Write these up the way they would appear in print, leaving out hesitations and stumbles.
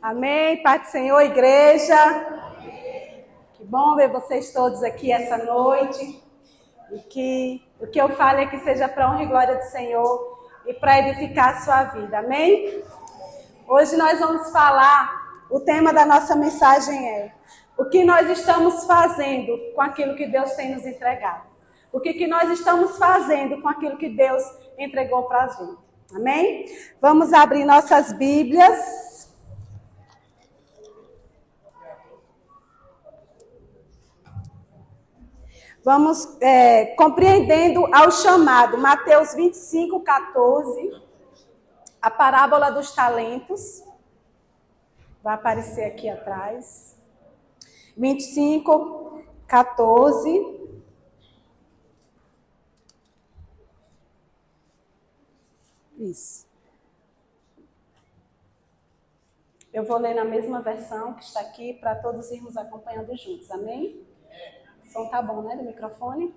Amém, Pai do Senhor, igreja. Que bom ver vocês todos aqui essa noite. E que o que eu falo é que seja para a honra e glória do Senhor e para edificar a sua vida. Amém? Hoje nós vamos falar, o tema da nossa mensagem é: o que nós estamos fazendo com aquilo que Deus tem nos entregado? O que nós estamos fazendo com aquilo que Deus entregou para a gente? Amém? Vamos abrir nossas Bíblias. Vamos compreendendo ao chamado, Mateus 25, 14, a parábola dos talentos. Vai aparecer aqui atrás. 25, 14. Isso. Eu vou ler na mesma versão que está aqui para todos irmos acompanhando juntos. Amém? O som tá bom, né, do microfone?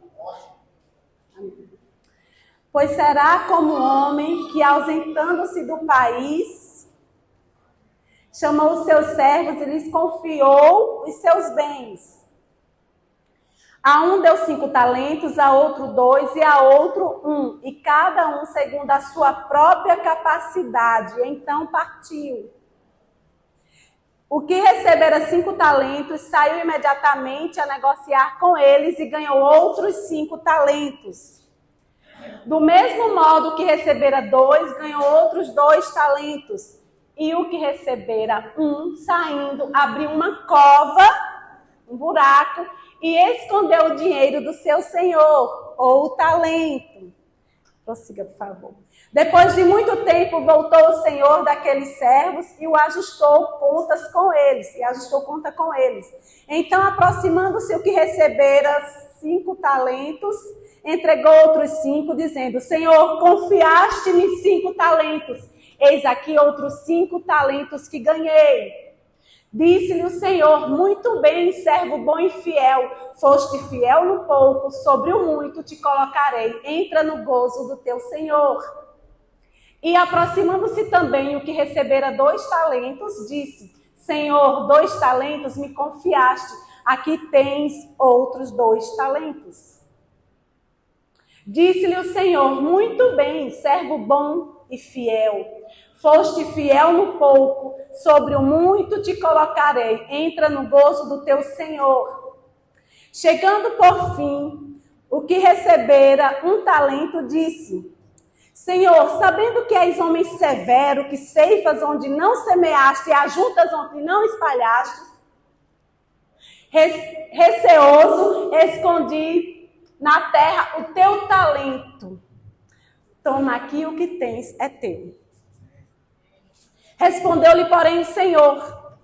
Amém. Pois será como um homem que, ausentando-se do país, chamou os seus servos e lhes confiou os seus bens. A um deu 5 talentos, a outro 2 e a outro 1, e cada um segundo a sua própria capacidade. Então partiu. O que recebera 5 talentos saiu imediatamente a negociar com eles e ganhou outros 5 talentos. Do mesmo modo que recebera 2, ganhou outros 2 talentos. E o que recebera 1, saindo, abriu uma cova, um buraco, e escondeu o dinheiro do seu senhor, ou o talento. Prossiga, por favor. Depois de muito tempo, voltou o senhor daqueles servos e o ajustou contas com eles. E ajustou conta com eles. Então, aproximando-se o que recebera 5 talentos, entregou outros 5, dizendo: Senhor, confiaste-me 5 talentos. Eis aqui outros 5 talentos que ganhei. Disse-lhe o Senhor: muito bem, servo bom e fiel. Foste fiel no pouco, sobre o muito te colocarei. Entra no gozo do teu Senhor. E aproximando-se também o que recebera 2 talentos, disse: Senhor, 2 talentos me confiaste. Aqui tens outros 2 talentos. Disse-lhe o Senhor: muito bem, servo bom e fiel. Foste fiel no pouco, sobre o muito te colocarei. Entra no gozo do teu Senhor. Chegando por fim, o que recebera 1 talento, disse: Senhor, sabendo que és homem severo, que ceifas onde não semeaste e ajuntas onde não espalhaste, receoso, escondi na terra o teu talento. Toma aqui, o que tens é teu. Respondeu-lhe, porém, o Senhor: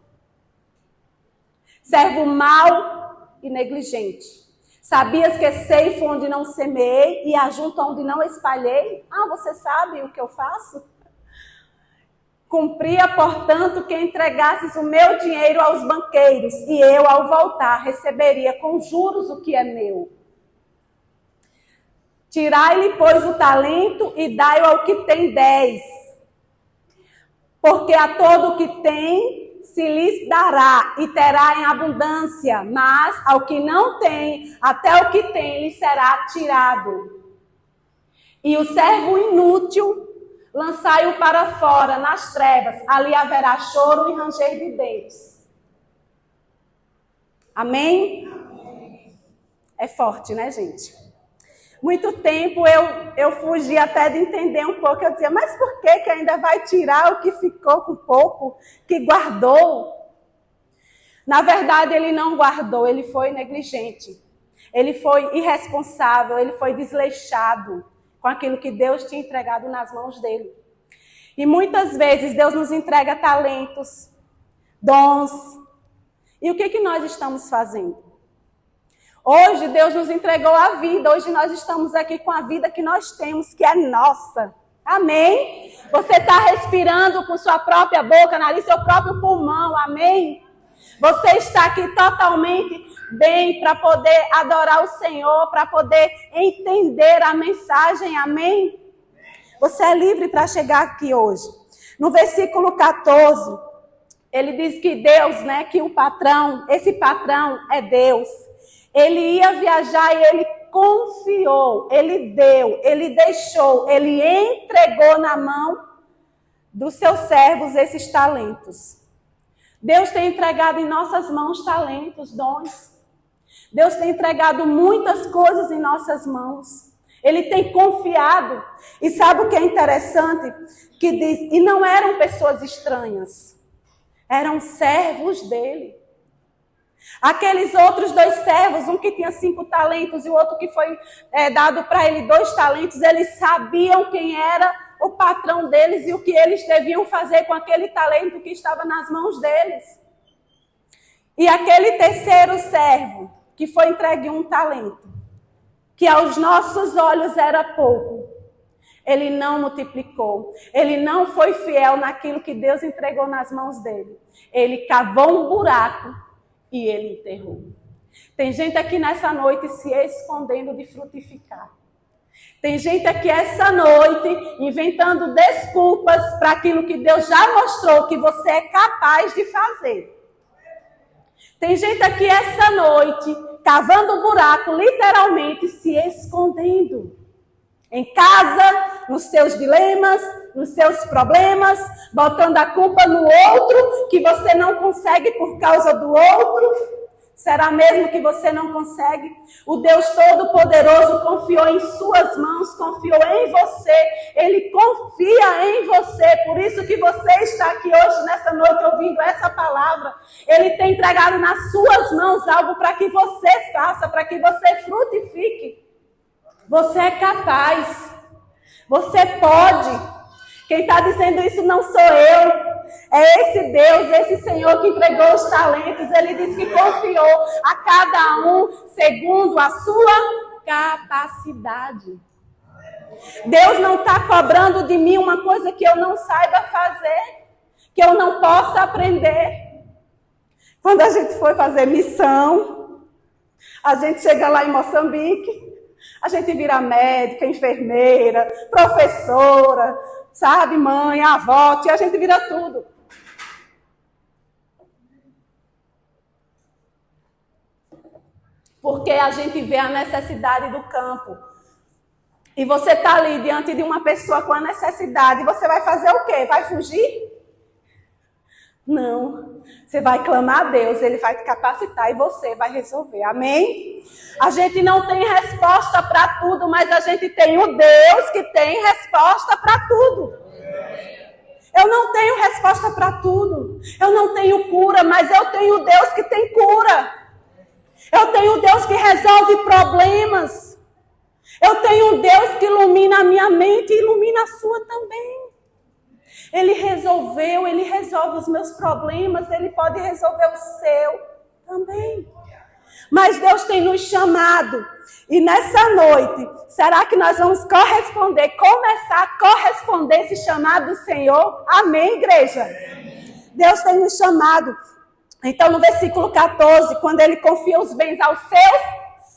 servo mau e negligente. Sabias que ceifo onde não semeei e ajunto onde não espalhei? Ah, você sabe o que eu faço? Cumpria, portanto, que entregasses o meu dinheiro aos banqueiros, e eu, ao voltar, receberia com juros o que é meu. Tirai-lhe, pois, o talento e dai-o ao que tem 10. Porque a todo o que tem se lhes dará e terá em abundância, mas ao que não tem, até o que tem lhe será tirado. E o servo inútil, lançai-o para fora, nas trevas, ali haverá choro e ranger de dentes. Amém? É forte, né, gente? Muito tempo eu fugi até de entender um pouco. Eu dizia, mas por que ainda vai tirar o que ficou com pouco, que guardou? Na verdade, ele não guardou, ele foi negligente. Ele foi irresponsável, ele foi desleixado com aquilo que Deus tinha entregado nas mãos dele. E muitas vezes Deus nos entrega talentos, dons. E o que nós estamos fazendo? Hoje Deus nos entregou a vida, hoje nós estamos aqui com a vida que nós temos, que é nossa. Amém? Você está respirando com sua própria boca, nariz, seu próprio pulmão, amém? Você está aqui totalmente bem para poder adorar o Senhor, para poder entender a mensagem, amém? Você é livre para chegar aqui hoje. No versículo 14, Ele diz que Deus, né, que o patrão, esse patrão é Deus. Ele ia viajar e ele confiou, ele deu, ele deixou, ele entregou na mão dos seus servos esses talentos. Deus tem entregado em nossas mãos talentos, dons. Deus tem entregado muitas coisas em nossas mãos. Ele tem confiado. E sabe o que é interessante? Que diz, e não eram pessoas estranhas. Eram servos dele. Aqueles outros 2 servos, um que tinha 5 talentos e o outro que foi dado para ele 2 talentos, eles sabiam quem era o patrão deles e o que eles deviam fazer com aquele talento que estava nas mãos deles. E aquele terceiro servo, que foi entregue 1 talento, que aos nossos olhos era pouco, ele não multiplicou, ele não foi fiel naquilo que Deus entregou nas mãos dele. Ele cavou um buraco e ele enterrou. Tem gente aqui nessa noite se escondendo de frutificar. Tem gente aqui essa noite inventando desculpas para aquilo que Deus já mostrou que você é capaz de fazer. Tem gente aqui essa noite cavando um buraco, literalmente se escondendo. Em casa, nos seus dilemas, nos seus problemas, botando a culpa no outro, que você não consegue por causa do outro. Será mesmo que você não consegue? O Deus Todo-Poderoso confiou em suas mãos, confiou em você. Ele confia em você. Por isso que você está aqui hoje, nessa noite, ouvindo essa palavra. Ele tem entregado nas suas mãos algo para que você faça, para que você frutifique. Você é capaz. Você pode. Quem está dizendo isso não sou eu. É esse Deus, esse Senhor que entregou os talentos. Ele disse que confiou a cada um segundo a sua capacidade. Deus não está cobrando de mim uma coisa que eu não saiba fazer, que eu não possa aprender. Quando a gente foi fazer missão, a gente chega lá em Moçambique, a gente vira médica, enfermeira, professora, sabe, mãe, avó, tia, a gente vira tudo. Porque a gente vê a necessidade do campo. E você está ali diante de uma pessoa com a necessidade, você vai fazer o quê? Vai fugir? Não. Você vai clamar a Deus, Ele vai te capacitar e você vai resolver. Amém? A gente não tem resposta para tudo, mas a gente tem o Deus que tem resposta para tudo. Eu não tenho resposta para tudo. Eu não tenho cura, mas eu tenho o Deus que tem cura. Eu tenho o Deus que resolve problemas. Eu tenho um Deus que ilumina a minha mente e ilumina a sua também. Ele resolveu, Ele resolve os meus problemas, Ele pode resolver o seu também. Mas Deus tem nos chamado. E nessa noite, será que nós vamos corresponder, começar a corresponder esse chamado do Senhor? Amém, igreja? Deus tem nos chamado. Então, no versículo 14, quando Ele confia os bens aos seus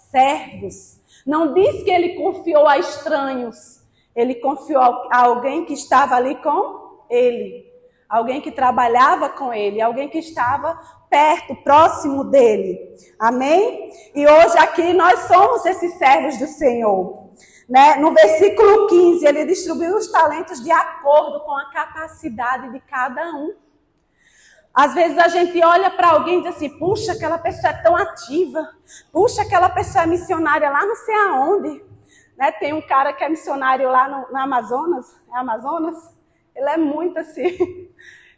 servos, não diz que Ele confiou a estranhos. Ele confiou a alguém que estava ali com Ele. Alguém que trabalhava com Ele. Alguém que estava perto, próximo dEle. Amém? E hoje aqui nós somos esses servos do Senhor. Né? No versículo 15, Ele distribuiu os talentos de acordo com a capacidade de cada um. Às vezes a gente olha para alguém e diz assim, puxa, aquela pessoa é tão ativa. Puxa, aquela pessoa é missionária lá não sei aonde. Né? Tem um cara que é missionário lá no Amazonas. É Amazonas? Ele é muito assim.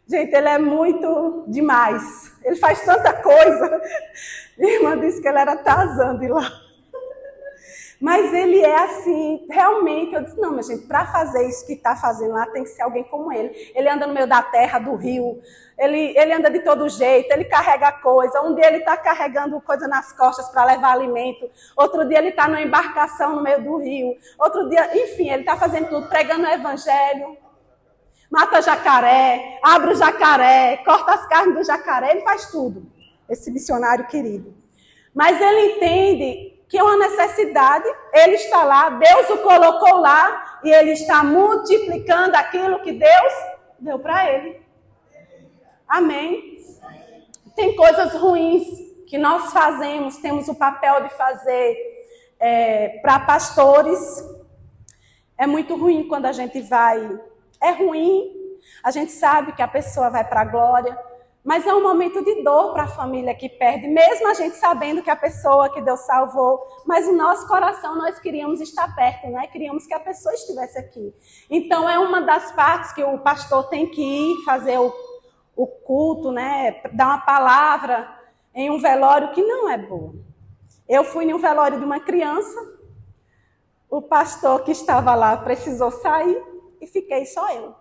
Gente, ele é muito demais. Ele faz tanta coisa. Minha irmã disse que ele era Tarzan de lá. Mas ele é assim, realmente, eu disse, não, minha gente, para fazer isso que está fazendo lá, tem que ser alguém como ele. Ele anda no meio da terra, do rio, ele anda de todo jeito, ele carrega coisa. Um dia ele está carregando coisa nas costas para levar alimento, outro dia ele está numa embarcação no meio do rio, outro dia, enfim, ele está fazendo tudo, pregando o evangelho, mata jacaré, abre o jacaré, corta as carnes do jacaré, ele faz tudo, esse missionário querido. Mas ele entende que é uma necessidade, ele está lá, Deus o colocou lá e ele está multiplicando aquilo que Deus deu para ele. Amém? Tem coisas ruins que nós fazemos, temos o papel de fazer para pastores. É muito ruim quando a gente vai. É ruim, a gente sabe que a pessoa vai para a glória, mas é um momento de dor para a família que perde, mesmo a gente sabendo que a pessoa que Deus salvou, mas o nosso coração nós queríamos estar perto, né? Queríamos que a pessoa estivesse aqui. Então é uma das partes que o pastor tem que ir fazer o culto, né? Dar uma palavra em um velório que não é bom. Eu fui em um velório de uma criança, o pastor que estava lá precisou sair e fiquei só eu.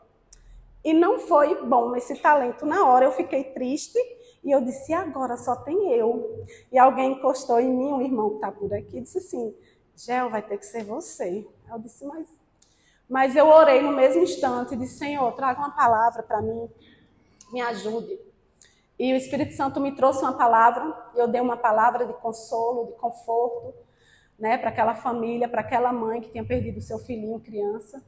E não foi bom esse talento na hora, eu fiquei triste e eu disse, agora só tem eu. E alguém encostou em mim, um irmão que está por aqui, e disse assim, Gel, vai ter que ser você. Eu disse, mas eu orei no mesmo instante e disse, Senhor, traga uma palavra para mim, me ajude. E o Espírito Santo me trouxe uma palavra, eu dei uma palavra de consolo, de conforto, né, para aquela família, para aquela mãe que tinha perdido seu filhinho, criança.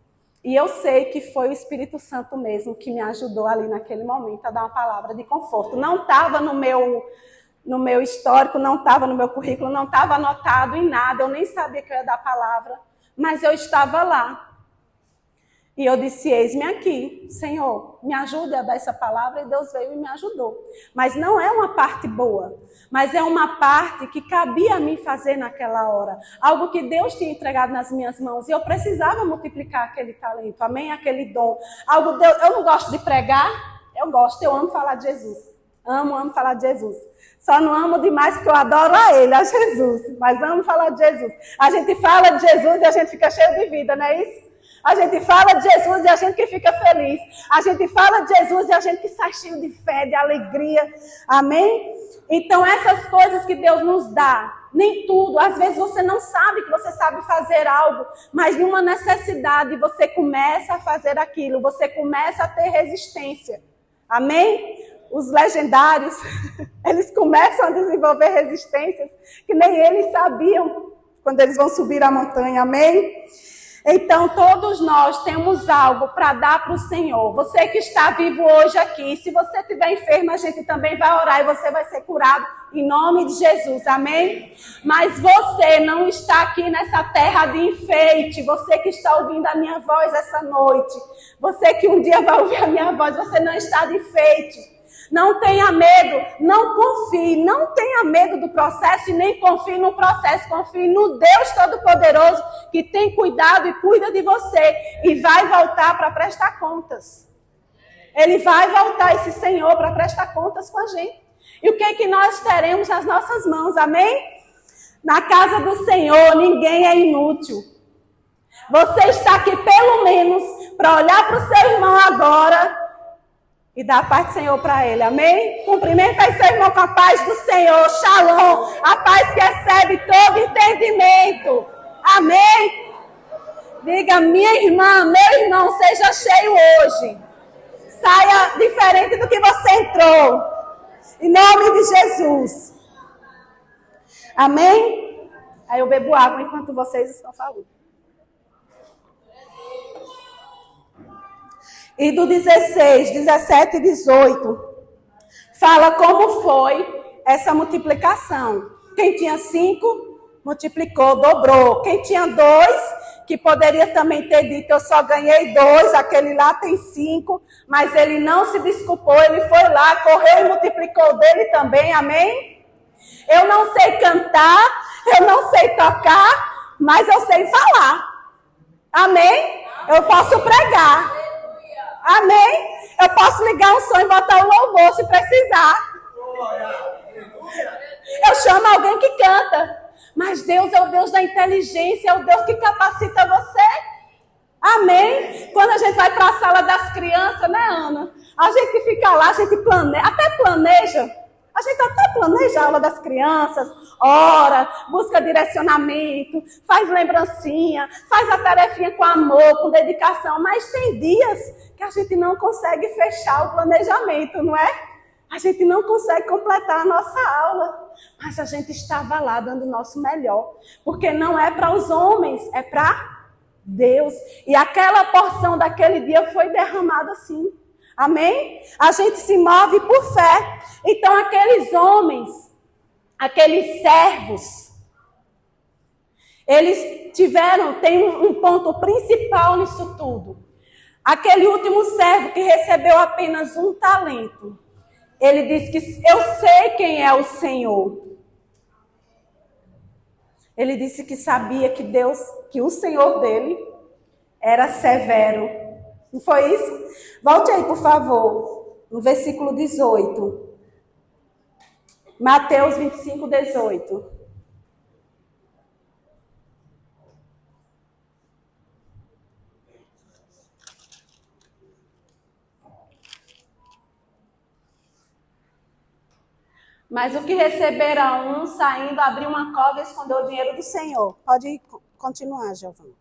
E eu sei que foi o Espírito Santo mesmo que me ajudou ali naquele momento a dar uma palavra de conforto. Não estava no meu histórico, não estava no meu currículo, não estava anotado em nada, eu nem sabia que eu ia dar a palavra, mas eu estava lá. E eu disse, eis-me aqui, Senhor, me ajude a dar essa palavra, e Deus veio e me ajudou. Mas não é uma parte boa, mas é uma parte que cabia a mim fazer naquela hora. Algo que Deus tinha entregado nas minhas mãos, e eu precisava multiplicar aquele talento, amém? Aquele dom. Eu não gosto de pregar, eu amo falar de Jesus. Amo falar de Jesus. Só não amo demais porque eu adoro a Ele, a Jesus, mas amo falar de Jesus. A gente fala de Jesus e a gente fica cheio de vida, não é isso? A gente fala de Jesus e a gente que fica feliz. A gente fala de Jesus e a gente que sai cheio de fé, de alegria. Amém? Então, essas coisas que Deus nos dá, nem tudo. Às vezes você não sabe que você sabe fazer algo, mas de uma necessidade você começa a fazer aquilo. Você começa a ter resistência. Amém? Os legendários, eles começam a desenvolver resistências que nem eles sabiam quando eles vão subir a montanha. Amém? Então, todos nós temos algo para dar para o Senhor. Você que está vivo hoje aqui, se você estiver enfermo, a gente também vai orar e você vai ser curado em nome de Jesus, amém? Mas você não está aqui nessa terra de enfeite, você que está ouvindo a minha voz essa noite, você que um dia vai ouvir a minha voz, você não está de enfeite. Não tenha medo, não confie, não tenha medo do processo e nem confie no processo. Confie no Deus Todo-Poderoso que tem cuidado e cuida de você e vai voltar para prestar contas. Ele vai voltar, esse Senhor, para prestar contas com a gente. E o que é que nós teremos nas nossas mãos, amém? Na casa do Senhor, ninguém é inútil. Você está aqui pelo menos para olhar para o seu irmão agora e dar a paz do Senhor para ele, amém? Cumprimenta aí seu irmão com a paz do Senhor, shalom, a paz que excede todo entendimento, amém? Diga, minha irmã, meu irmão, seja cheio hoje, saia diferente do que você entrou, em nome de Jesus, amém? Aí eu bebo água enquanto vocês estão falando. E do 16, 17 e 18, fala como foi essa multiplicação. Quem tinha 5, multiplicou, dobrou. Quem tinha 2, que poderia também ter dito, eu só ganhei 2, aquele lá tem 5, mas ele não se desculpou, ele foi lá, correu e multiplicou dele também, amém? Eu não sei cantar, eu não sei tocar, mas eu sei falar, amém? Eu posso pregar. Amém? Eu posso ligar um som e botar um louvor se precisar. Eu chamo alguém que canta. Mas Deus é o Deus da inteligência, é o Deus que capacita você. Amém? Quando a gente vai para a sala das crianças, né, Ana? A gente fica lá, a gente planeja, até planeja. A gente até planeja a aula das crianças, ora, busca direcionamento, faz lembrancinha, faz a tarefinha com amor, com dedicação, mas tem dias que a gente não consegue fechar o planejamento, não é? A gente não consegue completar a nossa aula, mas a gente estava lá dando o nosso melhor, porque não é para os homens, é para Deus. E aquela porção daquele dia foi derramada assim. Amém? A gente se move por fé. Então aqueles homens, aqueles servos, eles tem um ponto principal nisso tudo. Aquele último servo que recebeu apenas 1 talento, ele disse que eu sei quem é o Senhor. Ele disse que sabia que o Senhor dele era severo. Não foi isso? Volte aí, por favor, no versículo 18. Mateus 25, 18. Mas o que receberá saindo, abriu uma cova e escondeu o dinheiro do Senhor. Pode continuar, Giovana.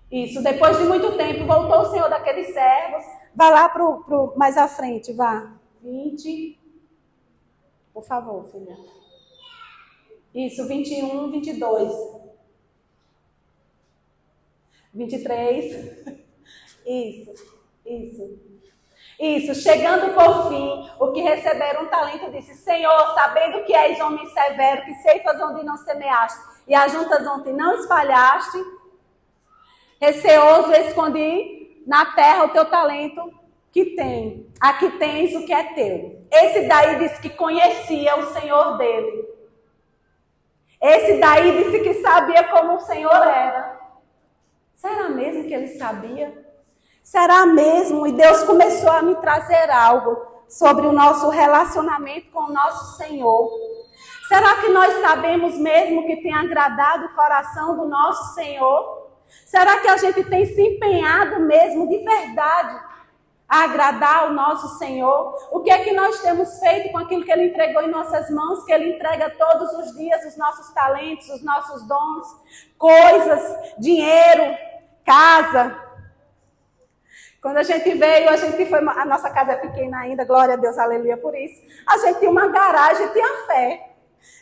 Isso, depois de muito tempo, voltou o Senhor daqueles servos. Vá lá pro mais à frente, vá. 20. Por favor, filha. Isso, 21, 22. 23. Isso. Chegando por fim, o que receberam 1 talento disse: Senhor, sabendo que és homem severo, que ceifas onde não semeaste e ajuntas onde não espalhaste, receoso escondi na terra o teu talento que tem. Aqui tens o que é teu. Esse daí disse que conhecia o Senhor dele. Esse daí disse que sabia como o Senhor era. Será mesmo que ele sabia? Será mesmo? E Deus começou a me trazer algo sobre o nosso relacionamento com o nosso Senhor. Será que nós sabemos mesmo que tem agradado o coração do nosso Senhor? Será que a gente tem se empenhado mesmo de verdade a agradar o nosso Senhor? O que é que nós temos feito com aquilo que Ele entregou em nossas mãos, que Ele entrega todos os dias, os nossos talentos, os nossos dons, coisas, dinheiro, casa. Quando a gente veio, a nossa casa é pequena ainda, glória a Deus, aleluia por isso. A gente tinha uma garagem, tinha fé.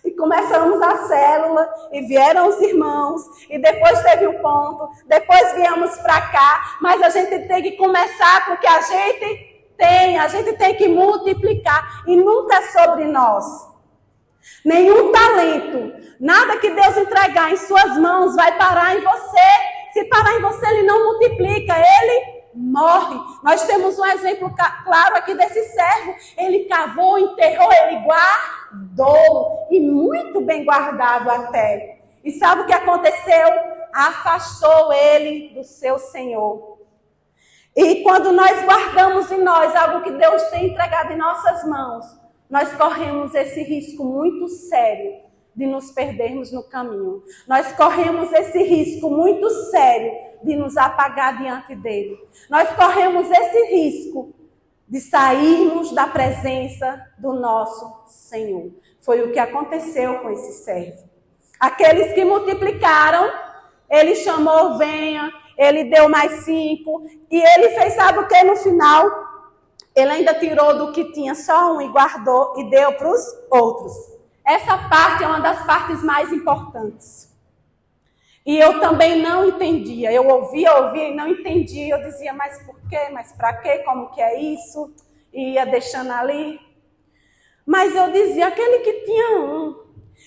E começamos a célula, e vieram os irmãos, e depois teve um ponto, depois viemos para cá, mas a gente tem que começar com o que a gente tem que multiplicar, e nunca é sobre nós. Nenhum talento, nada que Deus entregar em suas mãos vai parar em você. Se parar em você, Ele não multiplica, Ele morre. Nós temos um exemplo claro aqui desse servo. Ele cavou, enterrou, ele guardou. E muito bem guardado até. E sabe o que aconteceu? Afastou ele do seu Senhor. E quando nós guardamos em nós algo que Deus tem entregado em nossas mãos, nós corremos esse risco muito sério de nos perdermos no caminho. Nós corremos esse risco muito sério de nos apagar diante dele. Nós corremos esse risco de sairmos da presença do nosso Senhor. Foi o que aconteceu com esse servo. Aqueles que multiplicaram, ele chamou, venha, ele deu mais 5, e ele fez, sabe o que no final? Ele ainda tirou do que tinha só 1 e guardou e deu para os outros. Essa parte é uma das partes mais importantes. E eu também não entendia. Eu ouvia e não entendia. Eu dizia, mas por quê? Mas para quê? Como que é isso? E ia deixando ali. Mas eu dizia, aquele que tinha 1,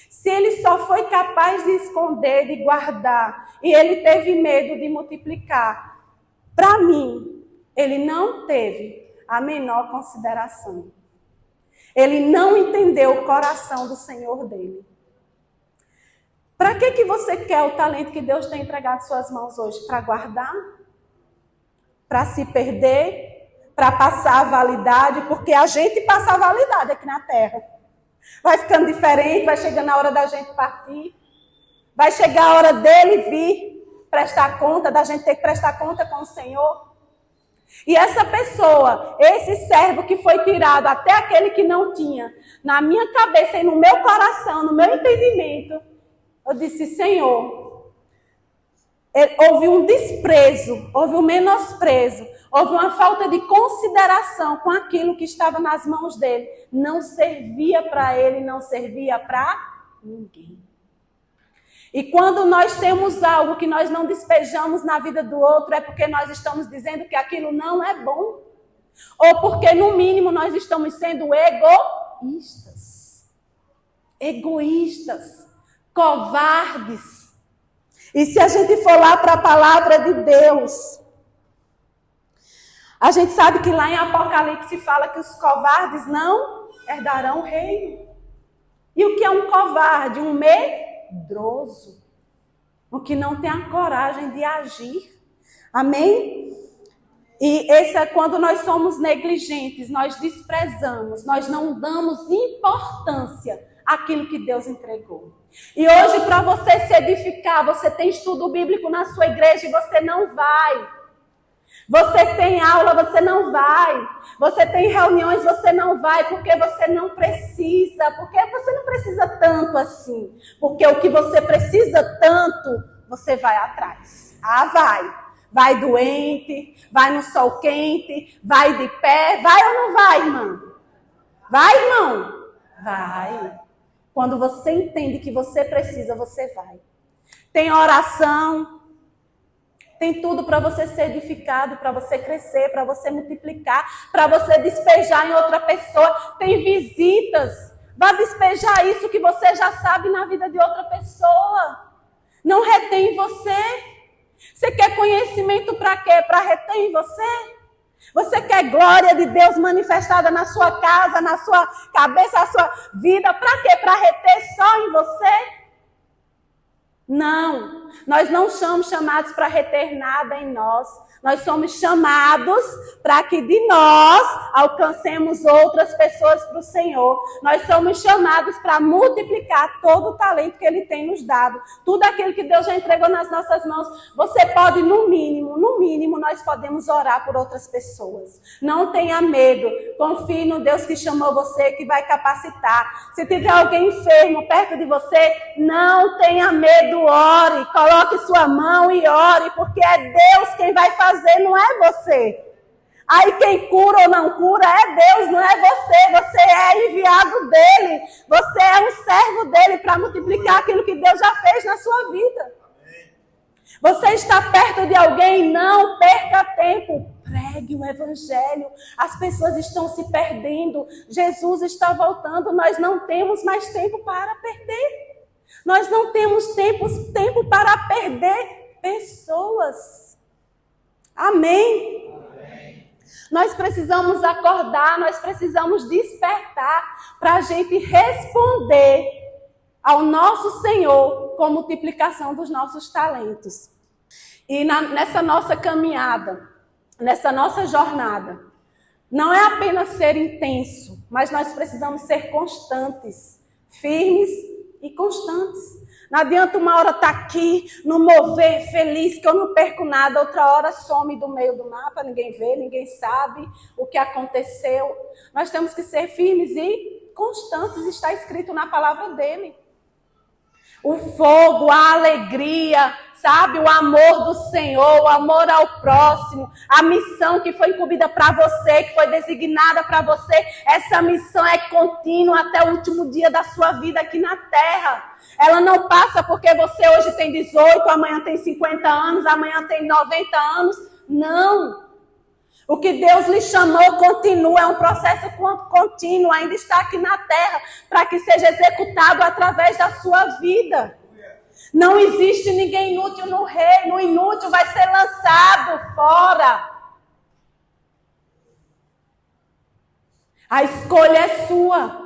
se ele só foi capaz de esconder, de guardar, e ele teve medo de multiplicar, para mim, ele não teve a menor consideração. Ele não entendeu o coração do Senhor dele. Para que você quer o talento que Deus tem entregado em suas mãos hoje? Para guardar? Para se perder? Para passar a validade? Porque a gente passa a validade aqui na terra. Vai ficando diferente, vai chegando a hora da gente partir. Vai chegar a hora dele vir prestar conta, da gente ter que prestar conta com o Senhor. E essa pessoa, esse servo que foi tirado, até aquele que não tinha, na minha cabeça e no meu coração, no meu entendimento, eu disse, Senhor, houve um desprezo, houve um menosprezo, houve uma falta de consideração com aquilo que estava nas mãos dele. Não servia para ele, não servia para ninguém. E quando nós temos algo que nós não despejamos na vida do outro, é porque nós estamos dizendo que aquilo não é bom. Ou porque, no mínimo, nós estamos sendo egoístas. Egoístas. Covardes. E se a gente for lá para a palavra de Deus, a gente sabe que lá em Apocalipse fala que os covardes não herdarão o reino. E o que é um covarde? Um medroso. O que não tem a coragem de agir. Amém? E esse é quando nós somos negligentes, nós desprezamos, nós não damos importância àquilo que Deus entregou. E hoje, para você se edificar, você tem estudo bíblico na sua igreja e você não vai. Você tem aula, você não vai. Você tem reuniões, você não vai, porque você não precisa. Porque você não precisa tanto assim. Porque o que você precisa tanto, você vai atrás. Ah, vai. Vai doente, vai no sol quente, vai de pé. Vai ou não vai, irmão? Vai, irmão? Vai. Quando você entende que você precisa, você vai. Tem oração. Tem tudo para você ser edificado, para você crescer, para você multiplicar, para você despejar em outra pessoa. Tem visitas. Vá despejar isso que você já sabe na vida de outra pessoa. Não retém em você. Você quer conhecimento para quê? Para reter em você? Você quer glória de Deus manifestada na sua casa, na sua cabeça, na sua vida? Para quê? Para reter só em você? Não, nós não somos chamados para reter nada em nós. Nós somos chamados para que de nós alcancemos outras pessoas para o Senhor. Nós somos chamados para multiplicar todo o talento que Ele tem nos dado. Tudo aquilo que Deus já entregou nas nossas mãos. Você pode, no mínimo, nós podemos orar por outras pessoas. Não tenha medo. Confie no Deus que chamou você, que vai capacitar. Se tiver alguém enfermo perto de você, não tenha medo, ore. Coloque sua mão e ore, porque é Deus quem vai fazer, não é você. Aí quem cura ou não cura é Deus, não é você. Você é enviado dele. Você é um servo dele para multiplicar aquilo que Deus já fez na sua vida. Você está perto de alguém, não perca tempo. Pregue o evangelho. As pessoas estão se perdendo. Jesus está voltando. Nós não temos mais tempo para perder. Nós não temos tempo para perder pessoas. Amém? Amém. Nós precisamos acordar, nós precisamos despertar para a gente responder ao nosso Senhor com multiplicação dos nossos talentos. E nessa nossa caminhada, nessa nossa jornada, não é apenas ser intenso, mas nós precisamos ser constantes, firmes e constantes. Não adianta uma hora estar aqui, no mover, feliz, que eu não perco nada. Outra hora some do meio do mapa, ninguém vê, ninguém sabe o que aconteceu. Nós temos que ser firmes e constantes, está escrito na palavra dele. O fogo, a alegria, sabe? O amor do Senhor, o amor ao próximo, a missão que foi incumbida para você, que foi designada para você. Essa missão é contínua até o último dia da sua vida aqui na terra. Ela não passa porque você hoje tem 18, amanhã tem 50 anos, amanhã tem 90 anos. Não. O que Deus lhe chamou continua, é um processo contínuo, ainda está aqui na terra, para que seja executado através da sua vida. Não existe ninguém inútil no reino, o inútil vai ser lançado fora. A escolha é sua.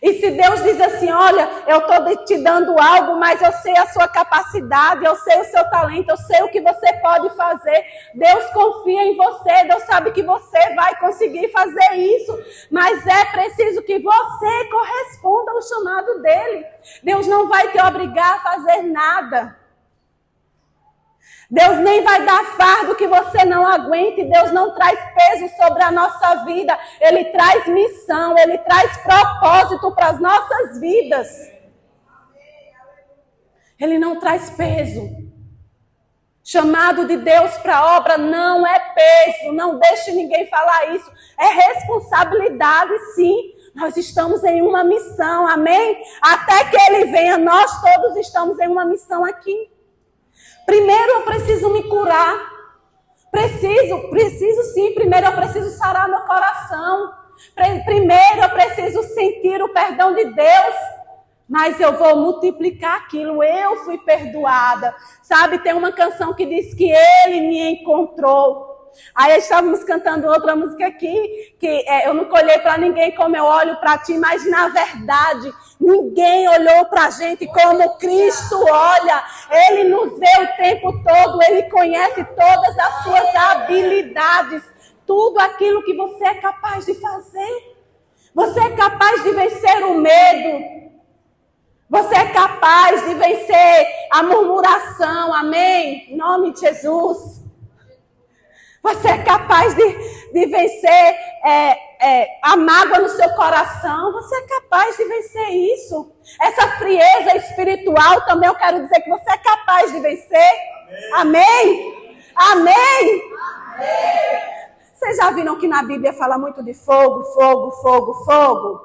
E se Deus diz assim, olha, eu estou te dando algo, mas eu sei a sua capacidade, eu sei o seu talento, eu sei o que você pode fazer. Deus confia em você, Deus sabe que você vai conseguir fazer isso. Mas é preciso que você corresponda ao chamado dele. Deus não vai te obrigar a fazer nada. Deus nem vai dar fardo que você não aguente. Deus não traz peso sobre a nossa vida. Ele traz missão, Ele traz propósito para as nossas vidas. Ele não traz peso. Chamado de Deus para a obra não é peso. Não deixe ninguém falar isso. É responsabilidade, sim. Nós estamos em uma missão, amém? Até que Ele venha, nós todos estamos em uma missão aqui. Primeiro eu preciso me curar. Preciso sim. Primeiro eu preciso sarar meu coração. Primeiro eu preciso sentir o perdão de Deus. Mas eu vou multiplicar aquilo. Eu fui perdoada. Sabe, tem uma canção que diz que Ele me encontrou. Aí estávamos cantando outra música aqui, que eu nunca olhei para ninguém como eu olho para ti, mas na verdade, ninguém olhou para a gente como Cristo olha. Ele nos vê o tempo todo, Ele conhece todas as suas habilidades, tudo aquilo que você é capaz de fazer. Você é capaz de vencer o medo. Você é capaz de vencer a murmuração, amém? Em nome de Jesus. Você é capaz de vencer a mágoa no seu coração. Você é capaz de vencer isso. Essa frieza espiritual também eu quero dizer que você é capaz de vencer. Amém? Amém? Amém? Vocês já viram que na Bíblia fala muito de fogo, fogo, fogo, fogo?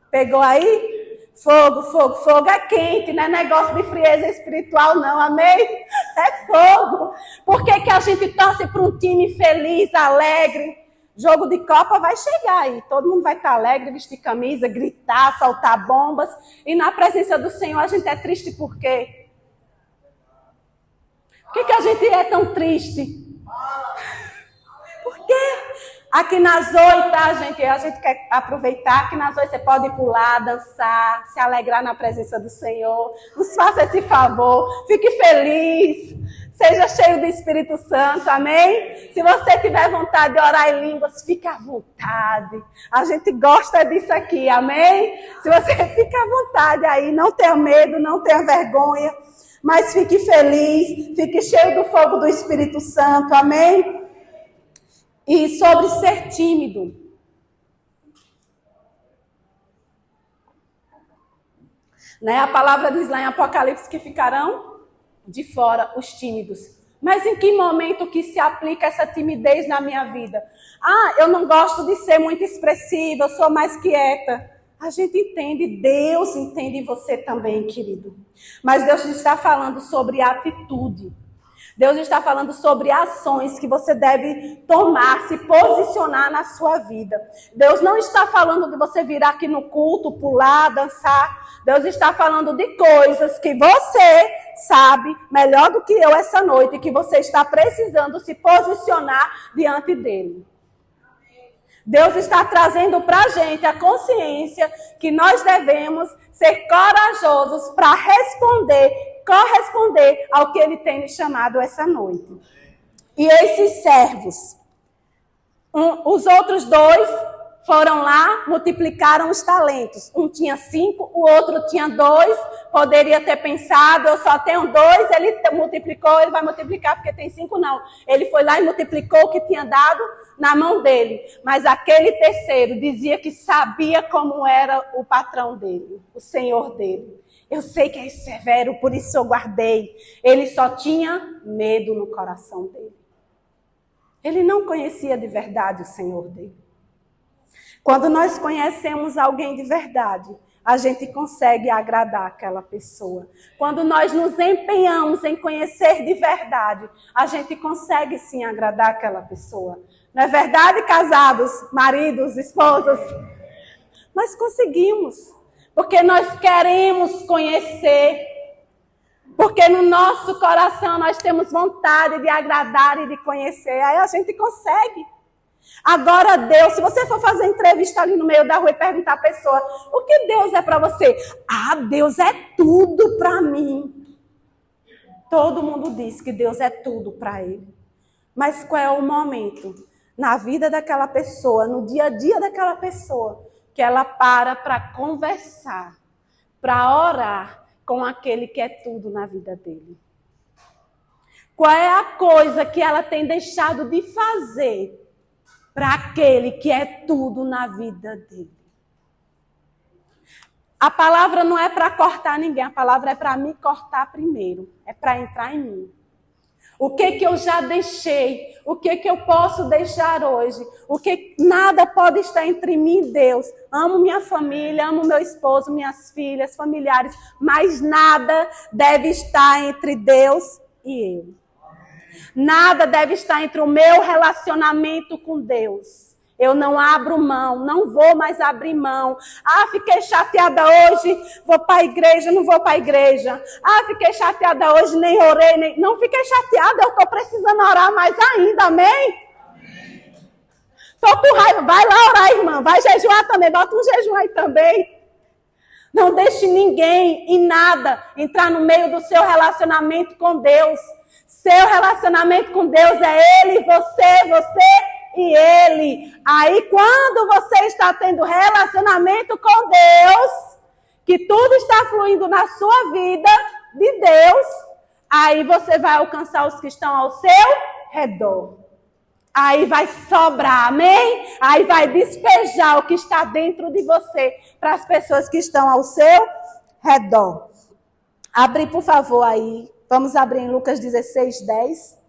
Pegou aí? Fogo, fogo, fogo é quente, não é negócio de frieza espiritual não, amém? É fogo. Por que a gente torce para um time feliz, alegre? Jogo de Copa vai chegar aí, todo mundo vai estar alegre, vestir camisa, gritar, soltar bombas. E na presença do Senhor a gente é triste por quê? Por que a gente é tão triste? Por quê? Aqui nas 8, tá, a gente quer aproveitar que nas 8 você pode pular, dançar, se alegrar na presença do Senhor. Nos faça esse favor, fique feliz, seja cheio do Espírito Santo, amém? Se você tiver vontade de orar em línguas, fique à vontade. A gente gosta disso aqui, amém? Se você fica à vontade aí, não tenha medo, não tenha vergonha, mas fique feliz, fique cheio do fogo do Espírito Santo, amém? E sobre ser tímido. Né? A palavra diz lá em Apocalipse que ficarão de fora os tímidos. Mas em que momento que se aplica essa timidez na minha vida? Ah, eu não gosto de ser muito expressiva, eu sou mais quieta. A gente entende, Deus entende você também, querido. Mas Deus está falando sobre atitude. Deus está falando sobre ações que você deve tomar, se posicionar na sua vida. Deus não está falando de você vir aqui no culto, pular, dançar. Deus está falando de coisas que você sabe melhor do que eu essa noite, que você está precisando se posicionar diante dele. Deus está trazendo para a gente a consciência que nós devemos ser corajosos para corresponder ao que Ele tem nos chamado essa noite. E esses servos, os outros 2 foram lá, multiplicaram os talentos. Um tinha 5, o outro tinha 2. Poderia ter pensado, eu só tenho 2, ele multiplicou, ele vai multiplicar porque tem 5, não. Ele foi lá e multiplicou o que tinha dado na mão dele. Mas aquele terceiro dizia que sabia como era o patrão dele, o senhor dele. Eu sei que é severo, por isso eu guardei. Ele só tinha medo no coração dele. Ele não conhecia de verdade o senhor dele. Quando nós conhecemos alguém de verdade, a gente consegue agradar aquela pessoa. Quando nós nos empenhamos em conhecer de verdade, a gente consegue sim agradar aquela pessoa. Não é verdade, casados, maridos, esposas? Nós conseguimos, porque nós queremos conhecer. Porque no nosso coração nós temos vontade de agradar e de conhecer. Aí a gente consegue. Agora Deus, se você for fazer entrevista ali no meio da rua e perguntar à pessoa, o que Deus é para você? Ah, Deus é tudo para mim. Todo mundo diz que Deus é tudo para ele. Mas qual é o momento na vida daquela pessoa, no dia a dia daquela pessoa, que ela para conversar, para orar com aquele que é tudo na vida dele? Qual é a coisa que ela tem deixado de fazer para aquele que é tudo na vida dele? A palavra não é para cortar ninguém, a palavra é para me cortar primeiro, é para entrar em mim. O que eu já deixei? O que eu posso deixar hoje? Nada pode estar entre mim e Deus. Amo minha família, amo meu esposo, minhas filhas, familiares, mas nada deve estar entre Deus e eu. Nada deve estar entre o meu relacionamento com Deus. Eu não abro mão, não vou mais abrir mão. Fiquei chateada hoje, vou para a igreja, não vou para a igreja. Fiquei chateada hoje, nem orei, não fiquei chateada, eu estou precisando orar mais ainda, amém? Estou com raiva, vai lá orar, irmã, vai jejuar também, bota um jejum aí também. Não deixe ninguém e nada entrar no meio do seu relacionamento com Deus. Seu relacionamento com Deus é Ele, você e Ele. Aí quando você está tendo relacionamento com Deus, que tudo está fluindo na sua vida de Deus, aí você vai alcançar os que estão ao seu redor. Aí vai sobrar, amém? Aí vai despejar o que está dentro de você para as pessoas que estão ao seu redor. Abre, por favor, aí. Vamos abrir em Lucas 16, 10.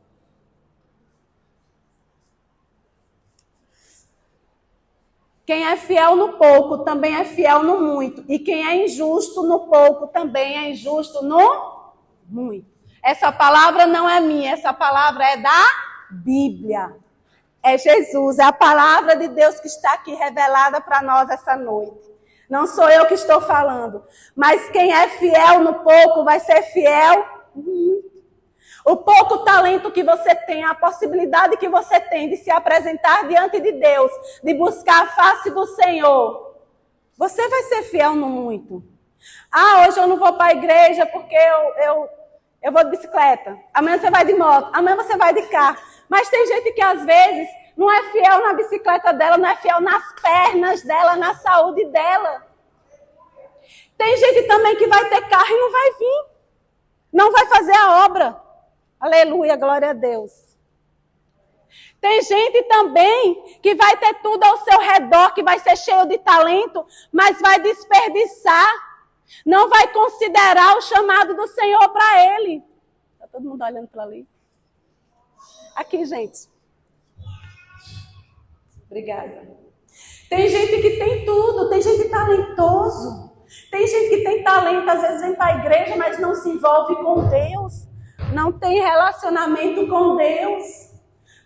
Quem é fiel no pouco também é fiel no muito. E quem é injusto no pouco também é injusto no muito. Essa palavra não é minha, essa palavra é da Bíblia. É Jesus, é a palavra de Deus que está aqui revelada para nós essa noite. Não sou eu que estou falando. Mas quem é fiel no pouco vai ser fiel no muito. O pouco talento que você tem, a possibilidade que você tem de se apresentar diante de Deus, de buscar a face do Senhor, você vai ser fiel no muito. Hoje eu não vou para a igreja porque eu vou de bicicleta. Amanhã você vai de moto, amanhã você vai de carro. Mas tem gente que às vezes não é fiel na bicicleta dela, não é fiel nas pernas dela, na saúde dela. Tem gente também que vai ter carro e não vai vir. Não vai fazer a obra. Aleluia, glória a Deus. Tem gente também que vai ter tudo ao seu redor, que vai ser cheio de talento, mas vai desperdiçar. Não vai considerar o chamado do Senhor para ele. Está todo mundo olhando para ali? Aqui, gente. Obrigada. Tem gente que tem tudo, tem gente talentoso. Tem gente que tem talento, às vezes vem para a igreja, mas não se envolve com Deus. Não tem relacionamento com Deus.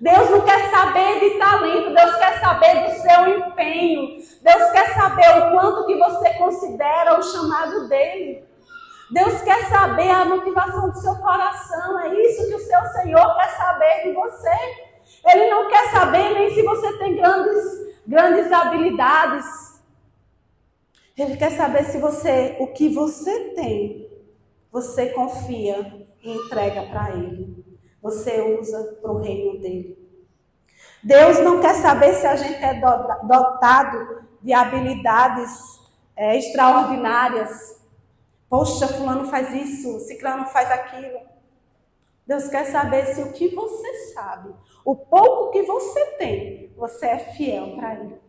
Deus não quer saber de talento, Deus quer saber do seu empenho. Deus quer saber o quanto que você considera o chamado dele. Deus quer saber a motivação do seu coração. É isso que o seu Senhor quer saber de você. Ele não quer saber nem se você tem grandes habilidades. Ele quer saber se o que você tem, você confia e entrega para ele. Você usa para o reino dele. Deus não quer saber se a gente é dotado de habilidades extraordinárias. Poxa, fulano faz isso, ciclano faz aquilo. Deus quer saber se o que você sabe, o pouco que você tem, você é fiel para ele.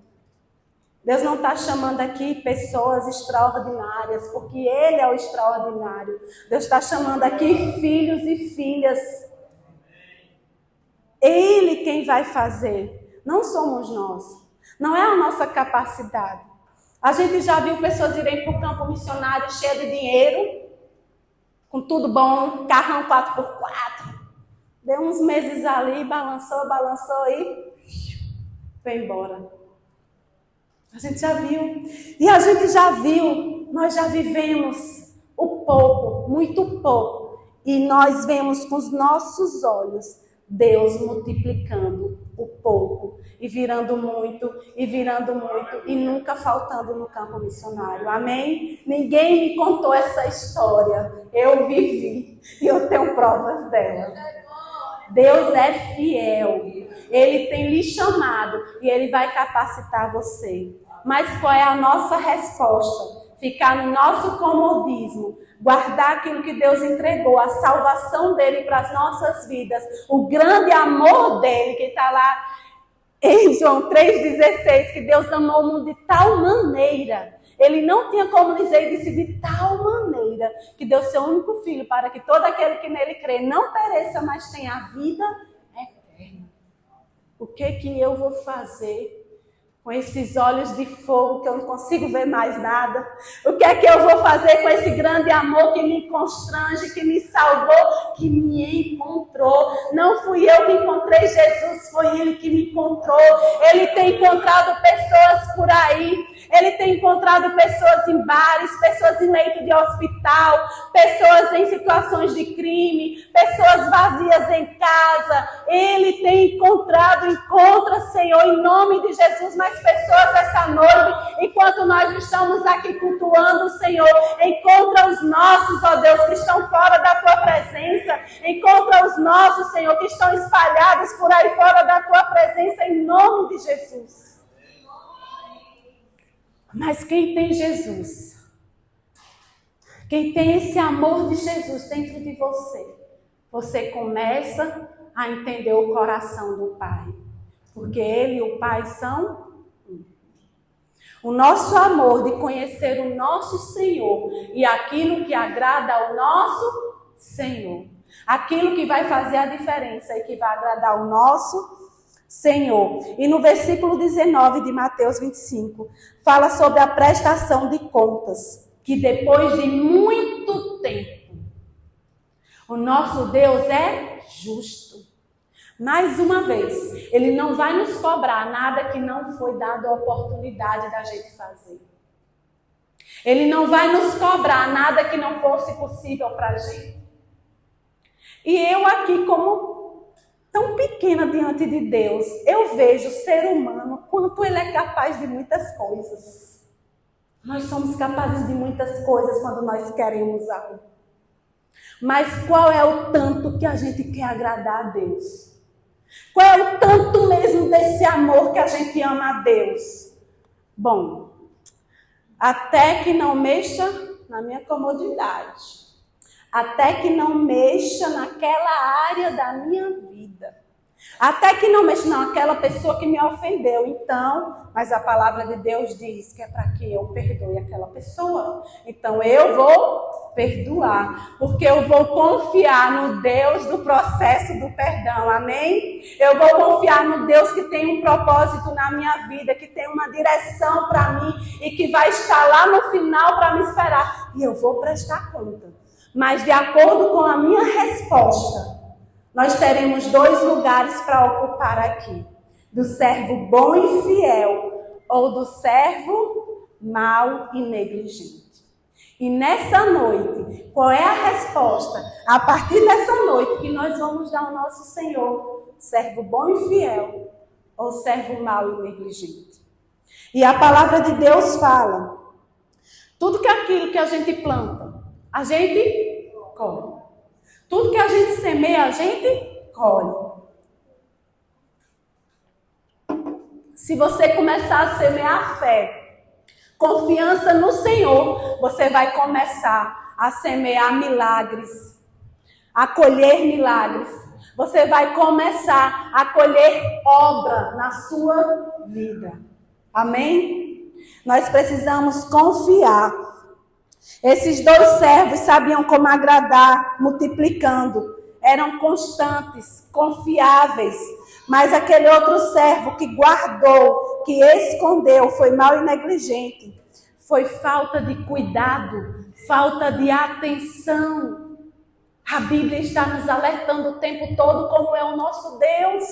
Deus não está chamando aqui pessoas extraordinárias, porque Ele é o extraordinário. Deus está chamando aqui filhos e filhas. Ele quem vai fazer, não somos nós. Não é a nossa capacidade. A gente já viu pessoas irem para o campo missionário cheio de dinheiro, com tudo bom, carrão 4x4. Deu uns meses ali, balançou e foi embora. A gente já viu. E a gente já viu, nós já vivemos o pouco, muito pouco. E nós vemos com os nossos olhos Deus multiplicando o pouco e virando muito, e nunca faltando no campo missionário. Amém? Ninguém me contou essa história. Eu vivi e eu tenho provas dela. Deus é fiel. Ele tem lhe chamado e Ele vai capacitar você. Mas qual é a nossa resposta? Ficar no nosso comodismo, guardar aquilo que Deus entregou, a salvação dele para as nossas vidas, o grande amor dele que está lá em João 3,16, que Deus amou o mundo de tal maneira. Ele não tinha como dizer, ele disse de tal maneira. vida, que deu seu único filho para que todo aquele que nele crê não pereça, mas tenha a vida eterna. O que eu vou fazer com esses olhos de fogo que eu não consigo ver mais nada? O que é que eu vou fazer com esse grande amor que me constrange, que me salvou, que me encontrou? Não fui eu que encontrei Jesus, foi Ele que me encontrou. Ele tem encontrado pessoas por aí, Ele tem encontrado pessoas em bares, pessoas em leito de hospital, pessoas em situações de crime, pessoas vazias em casa. Ele tem encontrado, encontra, Senhor, em nome de Jesus, mais pessoas essa noite, enquanto nós estamos aqui cultuando o Senhor. Encontra os nossos, ó Deus, que estão fora da Tua presença. Encontra os nossos, Senhor, que estão espalhados por aí fora da Tua presença, em nome de Jesus. Mas quem tem Jesus, quem tem esse amor de Jesus dentro de você, você começa a entender o coração do Pai. Porque Ele e o Pai são um. O nosso amor de conhecer o nosso Senhor e aquilo que agrada ao nosso Senhor. Aquilo que vai fazer a diferença e que vai agradar o nosso Senhor. E no versículo 19 de Mateus 25, fala sobre a prestação de contas. Que depois de muito tempo, o nosso Deus é justo. Mais uma vez, Ele não vai nos cobrar nada que não foi dado a oportunidade da gente fazer. Ele não vai nos cobrar nada que não fosse possível para a gente. E eu aqui, como tão pequena diante de Deus, eu vejo o ser humano, quanto ele é capaz de muitas coisas. Nós somos capazes de muitas coisas quando nós queremos algo. Mas qual é o tanto que a gente quer agradar a Deus? Qual é o tanto mesmo desse amor que a gente ama a Deus? Bom, até que não mexa na minha comodidade. Até que não mexa naquela área da minha vida. Até que não mexa naquela pessoa que me ofendeu. Então, mas a palavra de Deus diz que é para que eu perdoe aquela pessoa. Então eu vou perdoar, porque eu vou confiar no Deus do processo do perdão, amém? Eu vou confiar no Deus que tem um propósito na minha vida, que tem uma direção para mim e que vai estar lá no final para me esperar. E eu vou prestar conta. Mas de acordo com a minha resposta, nós teremos 2 lugares para ocupar aqui. Do servo bom e fiel ou do servo mau e negligente. E nessa noite, qual é a resposta? A partir dessa noite que nós vamos dar ao nosso Senhor, servo bom e fiel ou servo mau e negligente. E a palavra de Deus fala, tudo que aquilo que a gente planta, a gente colhe. Tudo que a gente semeia, a gente colhe. Se você começar a semear fé, confiança no Senhor, você vai começar a semear milagres, a colher milagres. Você vai começar a colher obra na sua vida. Amém? Nós precisamos confiar. Esses 2 servos sabiam como agradar, multiplicando. Eram constantes, confiáveis. Mas aquele outro servo que guardou, que escondeu, foi mau e negligente. Foi falta de cuidado, falta de atenção. A Bíblia está nos alertando o tempo todo como é o nosso Deus.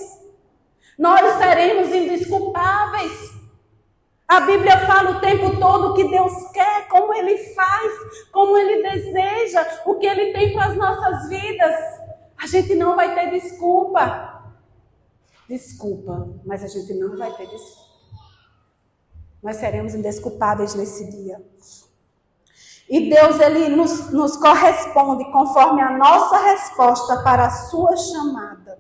Nós seremos indesculpáveis. A Bíblia fala o tempo todo o que Deus quer, como Ele faz, como Ele deseja, o que Ele tem para as nossas vidas. A gente não vai ter desculpa. Desculpa, mas a gente não vai ter desculpa. Nós seremos indesculpáveis nesse dia. E Deus, Ele nos corresponde conforme a nossa resposta para a sua chamada.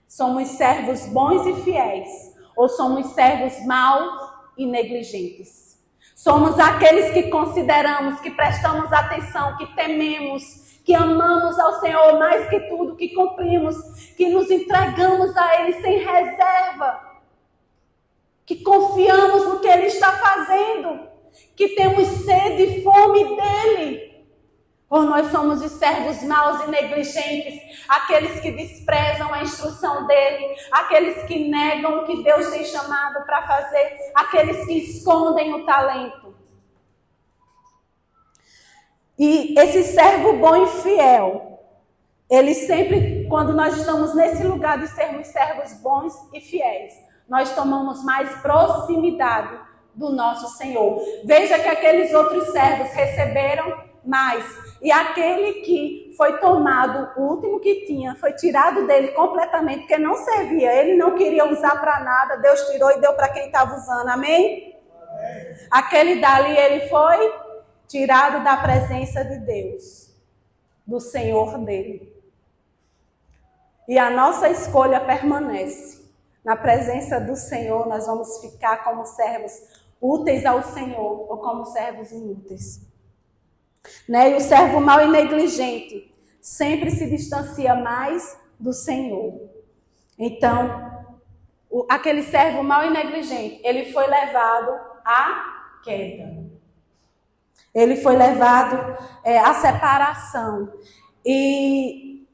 Somos servos bons e fiéis, ou somos servos maus e negligentes. Somos aqueles que consideramos, que prestamos atenção, que tememos, que amamos ao Senhor mais que tudo, que cumprimos, que nos entregamos a Ele sem reserva, que confiamos no que Ele está fazendo, que temos sede e fome dEle. Ou nós somos os servos maus e negligentes, aqueles que desprezam a instrução dele, aqueles que negam o que Deus tem chamado para fazer, aqueles que escondem o talento. E esse servo bom e fiel, ele sempre, quando nós estamos nesse lugar de sermos servos bons e fiéis, nós tomamos mais proximidade do nosso Senhor. Veja que aqueles outros servos receberam mais. E aquele que foi tomado, o último que tinha, foi tirado dele completamente, porque não servia. Ele não queria usar para nada. Deus tirou e deu para quem estava usando. Amém? Amém? Aquele dali, ele foi tirado da presença de Deus, do Senhor dele. E a nossa escolha permanece. Na presença do Senhor, nós vamos ficar como servos úteis ao Senhor ou como servos inúteis. Né? E o servo mau e negligente sempre se distancia mais do Senhor. Então, aquele servo mau e negligente, ele foi levado à queda. Ele foi levado à separação. E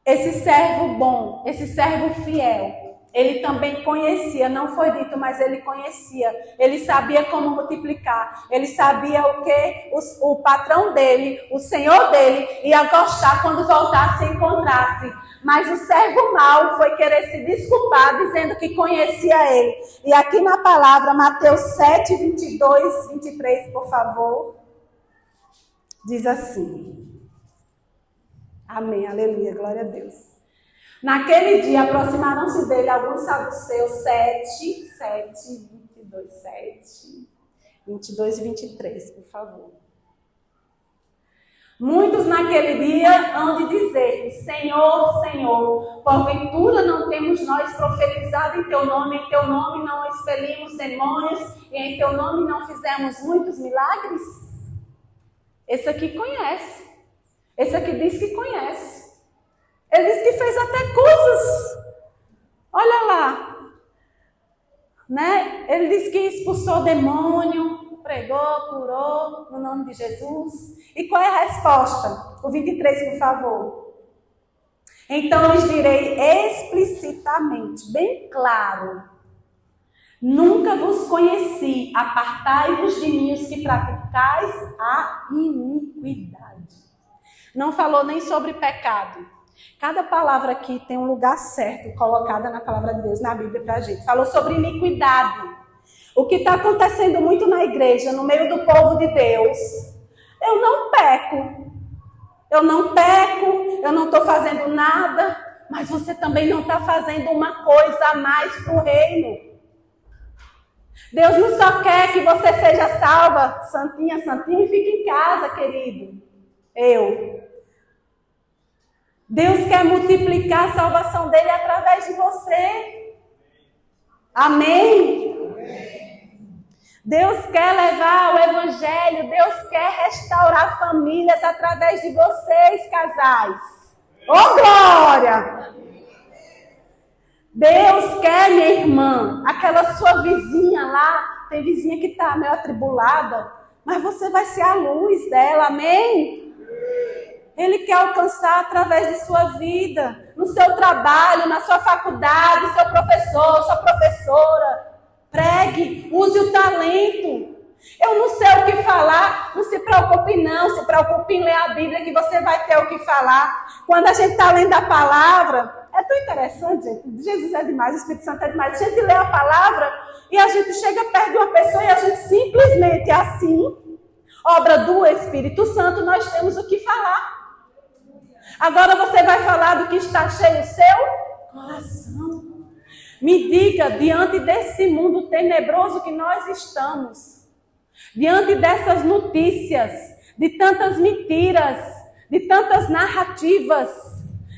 esse servo bom, esse servo fiel, ele também conhecia, não foi dito, mas ele conhecia. Ele sabia como multiplicar. Ele sabia o que o patrão dele, o senhor dele, ia gostar quando voltasse e encontrasse. Mas o servo mau foi querer se desculpar, dizendo que conhecia ele. E aqui na palavra, Mateus 7, 22, 23, por favor, diz assim. Amém, aleluia, glória a Deus. Naquele dia, aproximaram-se dele alguns saduceus, 22 e 23, por favor. Muitos naquele dia hão de dizer: Senhor, Senhor, porventura não temos nós profetizado em teu nome não expelimos demônios, e em teu nome não fizemos muitos milagres? Esse aqui conhece. Esse aqui diz que conhece. Ele disse que fez até coisas. Olha lá. Né? Ele disse que expulsou demônio, pregou, curou, no nome de Jesus. E qual é a resposta? O 23, por favor. Então lhes direi explicitamente, bem claro. Nunca vos conheci, apartai-vos de mim os que praticais a iniquidade. Não falou nem sobre pecado. Cada palavra aqui tem um lugar certo, colocada na palavra de Deus, na Bíblia pra gente. Falou sobre iniquidade. O que está acontecendo muito na igreja, no meio do povo de Deus. Eu não peco, eu não estou fazendo nada, mas você também não está fazendo uma coisa a mais para o reino. Deus não só quer que você seja salva, santinha, santinha, e fique em casa, querido. Deus quer multiplicar a salvação dele através de você. Amém? Deus quer levar o evangelho, Deus quer restaurar famílias através de vocês, casais. Ô, glória! Deus quer, minha irmã, aquela sua vizinha lá, tem vizinha que está meio atribulada, mas você vai ser a luz dela, amém? Ele quer alcançar através de sua vida, no seu trabalho, na sua faculdade, seu professor, sua professora. Pregue, use o talento. Eu não sei o que falar, não se preocupe não, se preocupe em ler a Bíblia que você vai ter o que falar. Quando a gente está lendo a palavra, é tão interessante, gente. Jesus é demais, o Espírito Santo é demais. A gente lê a palavra e a gente chega perto de uma pessoa e a gente simplesmente assim, obra do Espírito Santo, nós temos o que falar. Agora você vai falar do que está cheio o seu coração. Me diga, diante desse mundo tenebroso que nós estamos, diante dessas notícias, de tantas mentiras, de tantas narrativas,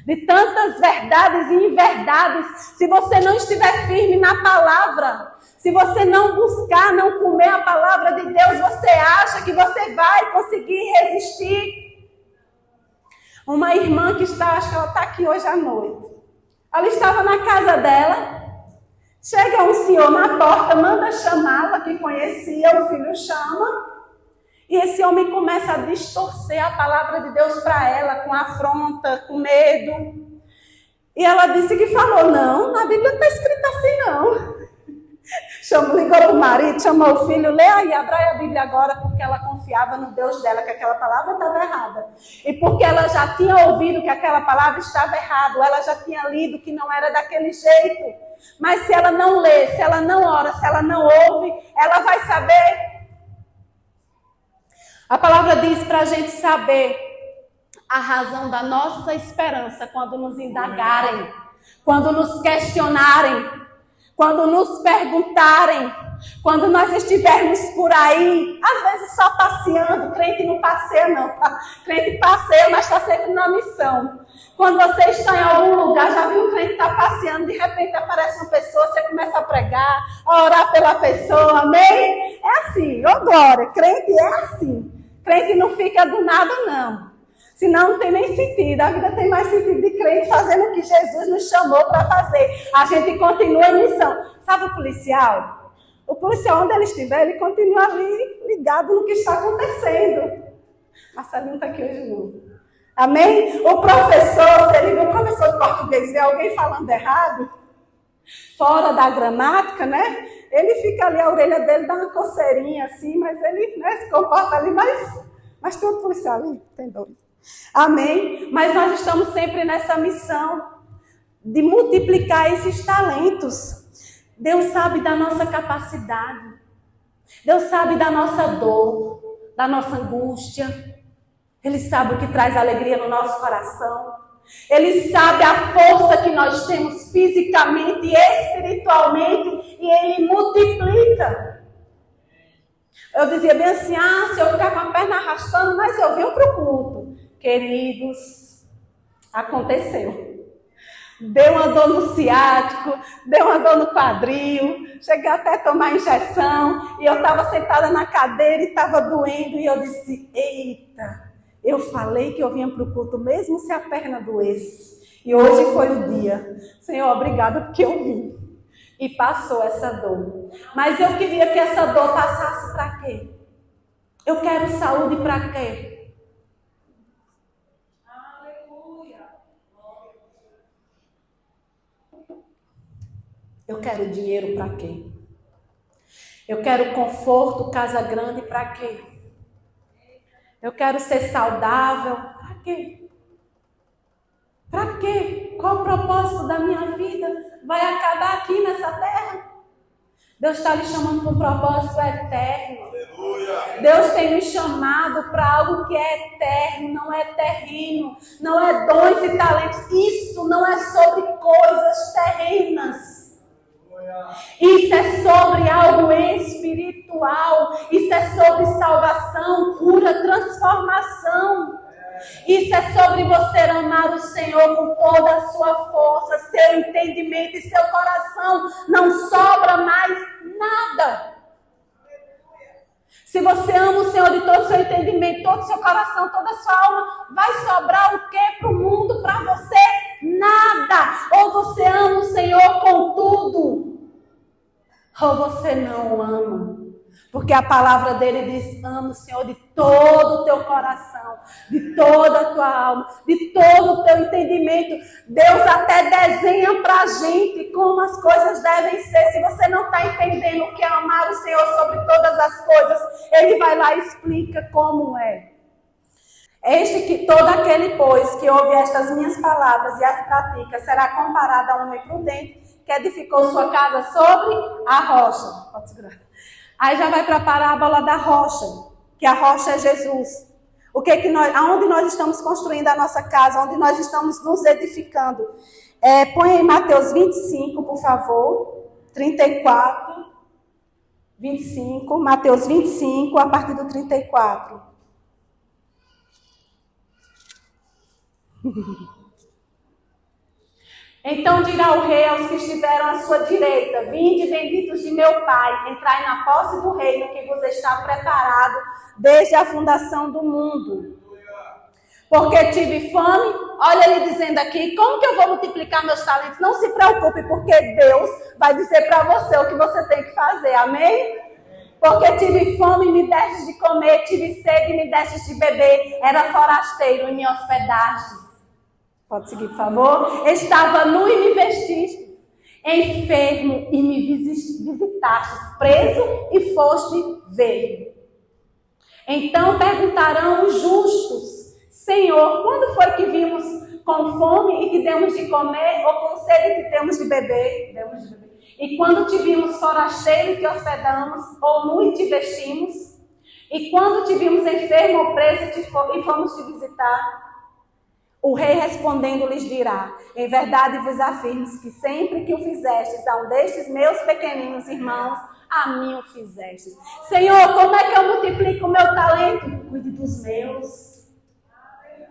de tantas verdades e inverdades, se você não estiver firme na palavra, se você não buscar, não comer a palavra de Deus, você acha que você vai conseguir resistir? Uma irmã que está, acho que ela está aqui hoje à noite. Ela estava na casa dela, chega um senhor na porta, manda chamá-la, que conhecia, o filho chama, E esse homem começa a distorcer a palavra de Deus para ela, com afronta, com medo. E ela disse que falou, não, na Bíblia não está escrito assim não. Ligou para o marido, chamou o filho, lê aí, abra a Bíblia agora, porque ela confiava no Deus dela, que aquela palavra estava errada. E porque ela já tinha ouvido que aquela palavra estava errada, ela já tinha lido que não era daquele jeito. Mas se ela não lê, se ela não ora, se ela não ouve, ela vai saber. A palavra diz para a gente saber a razão da nossa esperança quando nos indagarem, quando nos questionarem, quando nos perguntarem, quando nós estivermos por aí, às vezes só passeando, crente não passeia não, tá? Crente passeia, mas está sempre na missão. Quando você está em algum lugar, já viu um crente estar passeando, de repente aparece uma pessoa, você começa a pregar, a orar pela pessoa, amém? É assim, ô glória, crente é assim. Crente não fica do nada não. Senão não tem nem sentido. A vida tem mais sentido de crente fazendo o que Jesus nos chamou para fazer. A gente continua em missão. Sabe o policial? O policial, onde ele estiver, ele continua ali ligado no que está acontecendo. Marcelinho está aqui hoje não. Amém? O professor, se ele vê o professor de português ver alguém falando errado, fora da gramática, né? Ele fica ali, a orelha dele dá uma coceirinha assim, mas ele, né, se comporta ali, mas tem outro policial ali, tem dois. Amém? Mas nós estamos sempre nessa missão de multiplicar esses talentos. Deus sabe da nossa capacidade. Deus sabe da nossa dor, da nossa angústia. Ele sabe o que traz alegria no nosso coração. Ele sabe a força que nós temos fisicamente e espiritualmente e Ele multiplica. Eu dizia bem assim, se eu ficar com a perna arrastando, mas eu venho para o culto. Queridos, aconteceu. Deu uma dor no ciático, deu uma dor no quadril, cheguei até a tomar injeção e eu estava sentada na cadeira e estava doendo e eu disse, eita, eu falei que eu vinha para o culto mesmo se a perna doesse. E hoje foi o dia. Senhor, obrigada porque eu vim. E passou essa dor. Mas eu queria que essa dor passasse para quê? Eu quero saúde para quê? Eu quero dinheiro para quê? Eu quero conforto, casa grande para quê? Eu quero ser saudável para quê? Para quê? Qual o propósito da minha vida? Vai acabar aqui nessa terra? Deus está lhe chamando para um propósito eterno. Aleluia. Deus tem nos chamado para algo que é eterno, não é terreno, não é dons e talentos. Isso não é sobre coisas terrenas. Isso é sobre algo espiritual. Isso é sobre salvação, cura, transformação. Isso é sobre você amar o Senhor com toda a sua força, seu entendimento e seu coração. Não sobra mais nada. Se você ama o Senhor de todo o seu entendimento, todo o seu coração, toda a sua alma, vai sobrar o que para o mundo, para você? Nada. Ou você ama o Senhor com tudo, ou você não o ama. Porque a palavra dele diz, ama o Senhor de todo o teu coração, de toda a tua alma, de todo o teu entendimento. Deus até desenha pra gente como as coisas devem ser. Se você não está entendendo o que é amar o Senhor sobre todas as coisas, Ele vai lá e explica como é. Este que todo aquele, pois, que ouve estas minhas palavras e as pratica, será comparado a um homem prudente que edificou sua casa sobre a rocha. Pode segurar. Aí já vai para a parábola da rocha, que a rocha é Jesus. Aonde nós estamos construindo a nossa casa, onde nós estamos nos edificando. Põe em Mateus 25, por favor, 34, 25, Mateus 25, a partir do 34. Então dirá o rei aos que estiveram à sua direita, vinde benditos de meu Pai, entrai na posse do reino que vos está preparado desde a fundação do mundo. Porque tive fome, olha ele dizendo aqui, como que eu vou multiplicar meus talentos? Não se preocupe, porque Deus vai dizer para você o que você tem que fazer, amém? Porque tive fome e me destes de comer, tive sede e me destes de beber, era forasteiro e me hospedastes. Pode seguir, por favor. Estava nu e me vestistes, enfermo e me visitastes, preso e foste ver. Então perguntarão os justos: Senhor, quando foi que vimos com fome e que demos de comer, ou com sede e que temos de beber? E quando te vimos forasteiro e te hospedamos, ou nu e te vestimos? E quando te vimos enfermo ou preso e fomos te visitar? O rei respondendo lhes dirá: em verdade vos afirmo que sempre que o fizestes a um destes meus pequeninos irmãos, a mim o fizestes. Senhor, como é que eu multiplico o meu talento? Cuide dos meus.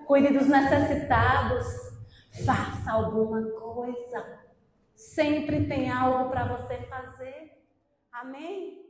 Cuide dos necessitados. Faça alguma coisa. Sempre tem algo para você fazer. Amém?